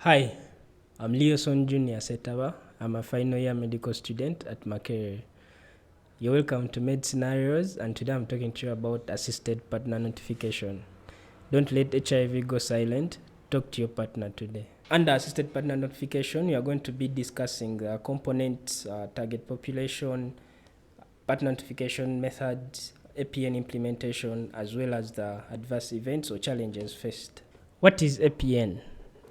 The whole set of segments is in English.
Hi, I'm Leoson Junior Setaba. I'm a final year medical student at Makerere. You're welcome to MedScenarios, and today I'm talking to you about assisted partner notification. Don't let HIV go silent. Talk to your partner today. Under assisted partner notification, we are going to be discussing components, target population, partner notification methods, APN implementation, as well as the adverse events or challenges faced. What is APN?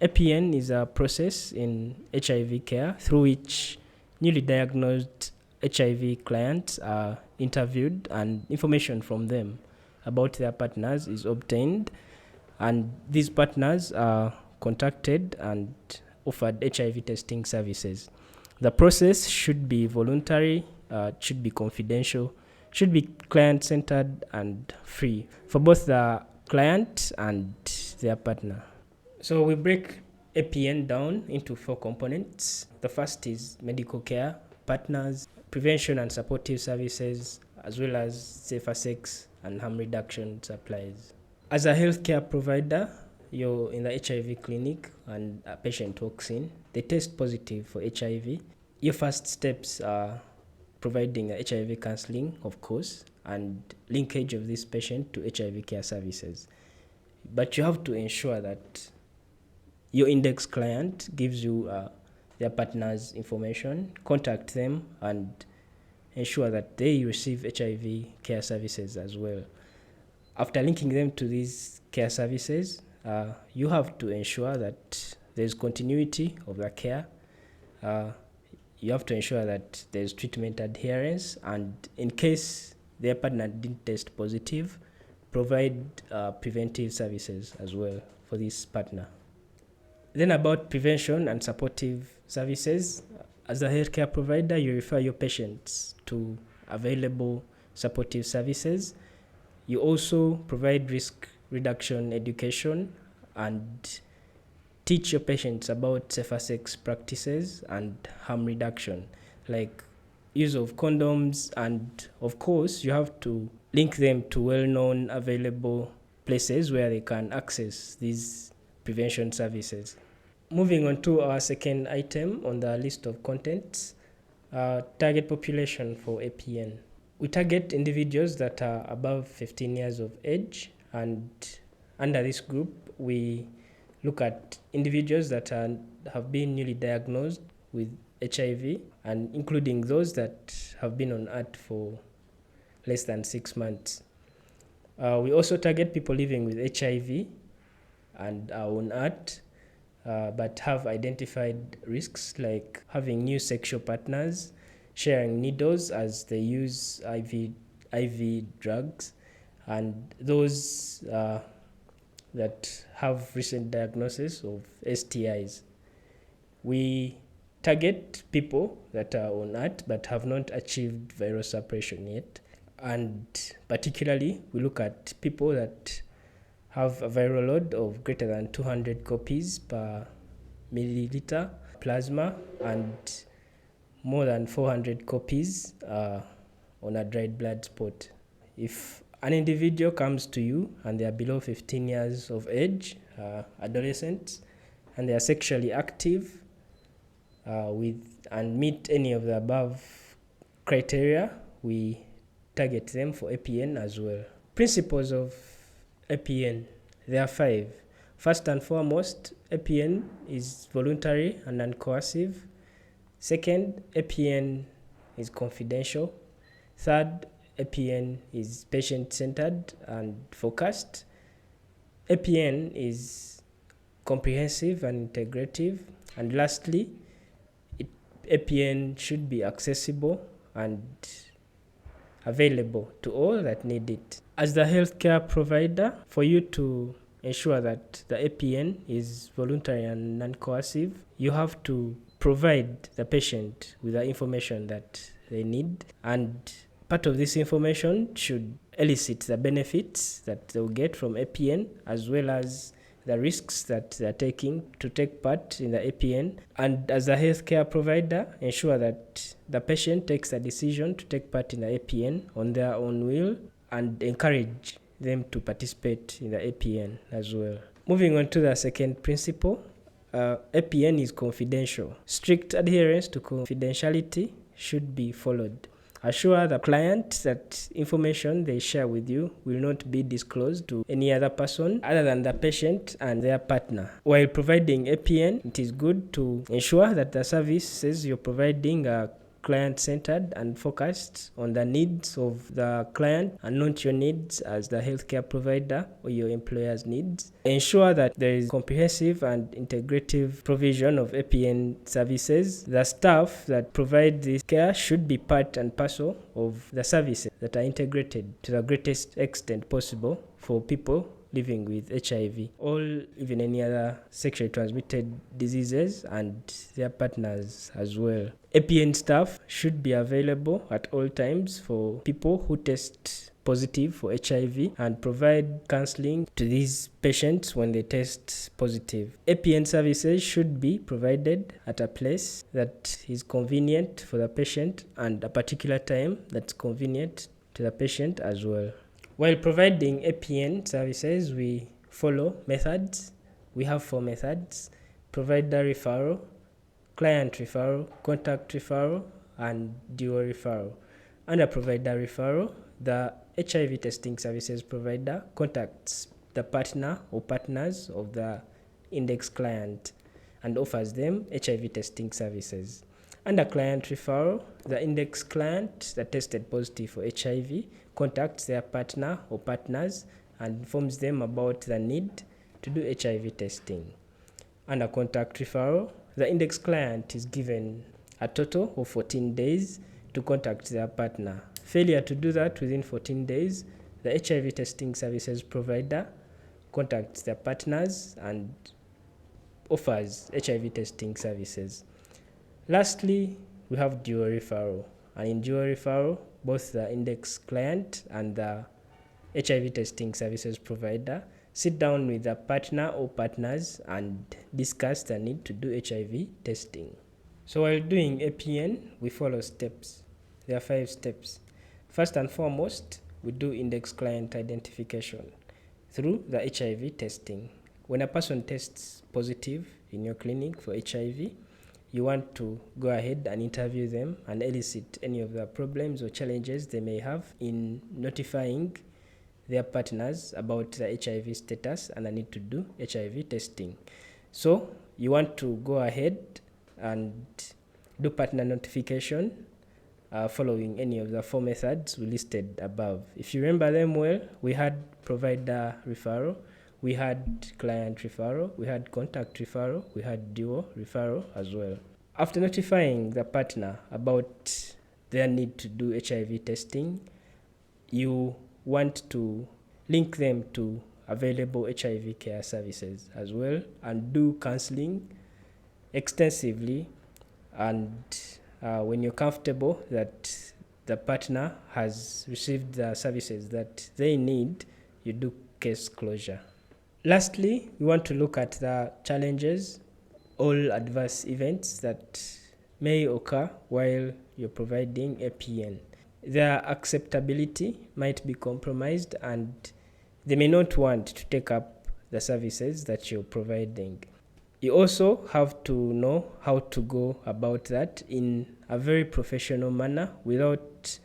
APN is a process in HIV care through which newly diagnosed HIV clients are interviewed and information from them about their partners is obtained, and these partners are contacted and offered HIV testing services. The process should be voluntary, should be confidential, should be client-centered and free for both the client and their partner. So we break APN down into 4 components. The first is medical care, partners, prevention and supportive services, as well as safer sex and harm reduction supplies. As a healthcare provider, you're in the HIV clinic and a patient walks in. They test positive for HIV. Your first steps are providing HIV counseling, of course, and linkage of this patient to HIV care services. But you have to ensure that your index client gives you their partner's information, contact them, and ensure that they receive HIV care services as well. After linking them to these care services, you have to ensure that there's continuity of the care. You have to ensure that there's treatment adherence, and in case their partner didn't test positive, provide preventive services as well for this partner. Then about prevention and supportive services, as a healthcare provider, you refer your patients to available supportive services. You also provide risk reduction education and teach your patients about safer sex practices and harm reduction, like use of condoms, and of course you have to link them to well-known available places where they can access these prevention services. Moving on to our second item on the list of contents, target population for APN. We target individuals that are above 15 years of age, and under this group we look at individuals that have been newly diagnosed with HIV, and including those that have been on ART for less than 6 months. We also target people living with HIV and are on ART, but have identified risks like having new sexual partners, sharing needles as they use IV drugs, and those that have recent diagnosis of STIs. We target people that are on ART but have not achieved viral suppression yet, and particularly we look at people that have a viral load of greater than 200 copies per milliliter plasma and more than 400 copies on a dried blood spot. If an individual comes to you and they are below 15 years of age, adolescents, and they are sexually active and meet any of the above criteria, we target them for APN as well. Principles of APN, there are 5. First and foremost, APN is voluntary and non-coercive. Second, APN is confidential. Third, APN is patient-centered and focused. APN is comprehensive and integrative. And lastly, APN should be accessible and available to all that need it. As the healthcare provider, for you to ensure that the APN is voluntary and non-coercive, you have to provide the patient with the information that they need, and part of this information should elicit the benefits that they'll get from APN, as well as the risks that they're taking to take part in the APN. And as a healthcare provider, ensure that the patient takes a decision to take part in the APN on their own will, and encourage them to participate in the APN as well. Moving on to the second principle, APN is confidential. Strict adherence to confidentiality should be followed. Assure the client that information they share with you will not be disclosed to any other person other than the patient and their partner. While providing APN, it is good to ensure that the services you're providing are client-centered and focused on the needs of the client and not your needs as the healthcare provider or your employer's needs. Ensure that there is comprehensive and integrative provision of APN services. The staff that provide this care should be part and parcel of the services that are integrated to the greatest extent possible for people living with HIV or even any other sexually transmitted diseases and their partners as well. APN staff should be available at all times for people who test positive for HIV and provide counseling to these patients when they test positive. APN services should be provided at a place that is convenient for the patient and a particular time that's convenient to the patient as well. While providing APN services, we follow methods. We have 4 methods: provider referral, client referral, contact referral, and dual referral. Under provider referral, the HIV testing services provider contacts the partner or partners of the index client and offers them HIV testing services. Under client referral, the index client that tested positive for HIV contacts their partner or partners and informs them about the need to do HIV testing. Under contact referral, the index client is given a total of 14 days to contact their partner. Failure to do that within 14 days, the HIV testing services provider contacts their partners and offers HIV testing services. Lastly, we have dual referral. And in dual referral, both the index client and the HIV testing services provider sit down with the partner or partners and discuss the need to do HIV testing. So while doing APN, we follow steps. There are 5 steps. First and foremost, we do index client identification through the HIV testing. When a person tests positive in your clinic for HIV, you want to go ahead and interview them and elicit any of the problems or challenges they may have in notifying their partners about the HIV status and the need to do HIV testing. So you want to go ahead and do partner notification following any of the 4 methods we listed above. If you remember them well, we had provider referral, we had client referral, we had contact referral, we had dual referral as well. After notifying the partner about their need to do HIV testing, you want to link them to available HIV care services as well and do counseling extensively. And when you're comfortable that the partner has received the services that they need, you do case closure. Lastly, we want to look at the challenges, all adverse events that may occur while you're providing APN. Their acceptability might be compromised and they may not want to take up the services that you're providing. You also have to know how to go about that in a very professional manner without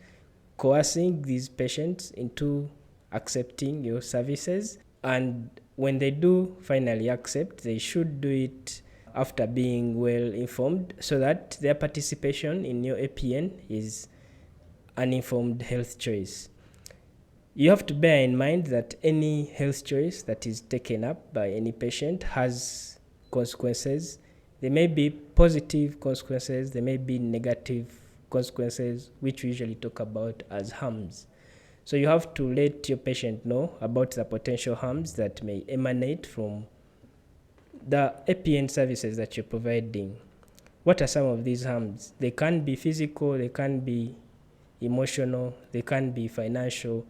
coercing these patients into accepting your services. And when they do finally accept, they should do it after being well informed so that their participation in your APN is an informed health choice. You have to bear in mind that any health choice that is taken up by any patient has consequences. There may be positive consequences, there may be negative consequences, which we usually talk about as harms. So you have to let your patient know about the potential harms that may emanate from the APN services that you're providing. What are some of these harms? They can be physical, they can be emotional, they can be financial,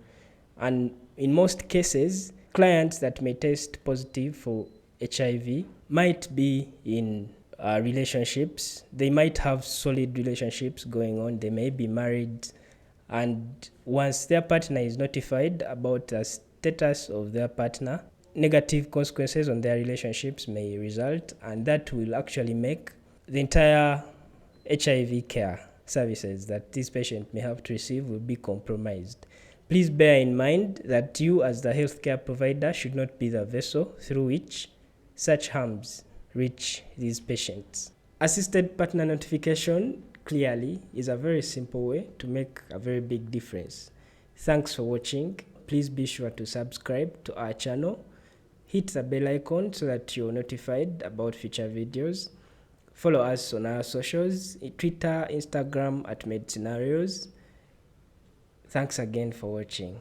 and in most cases, clients that may test positive for HIV might be in relationships. They might have solid relationships going on, they may be married, and once their partner is notified about the status of their partner, negative consequences on their relationships may result, and that will actually make the entire HIV care services that this patient may have to receive will be compromised. Please bear in mind that you as the healthcare provider should not be the vessel through which such harms reach these patients. Assisted partner notification clearly is a very simple way to make a very big difference. Thanks for watching. Please be sure to subscribe to our channel. Hit the bell icon so that you're notified about future videos. Follow us on our socials, Twitter, Instagram at MedScenarios. Thanks again for watching.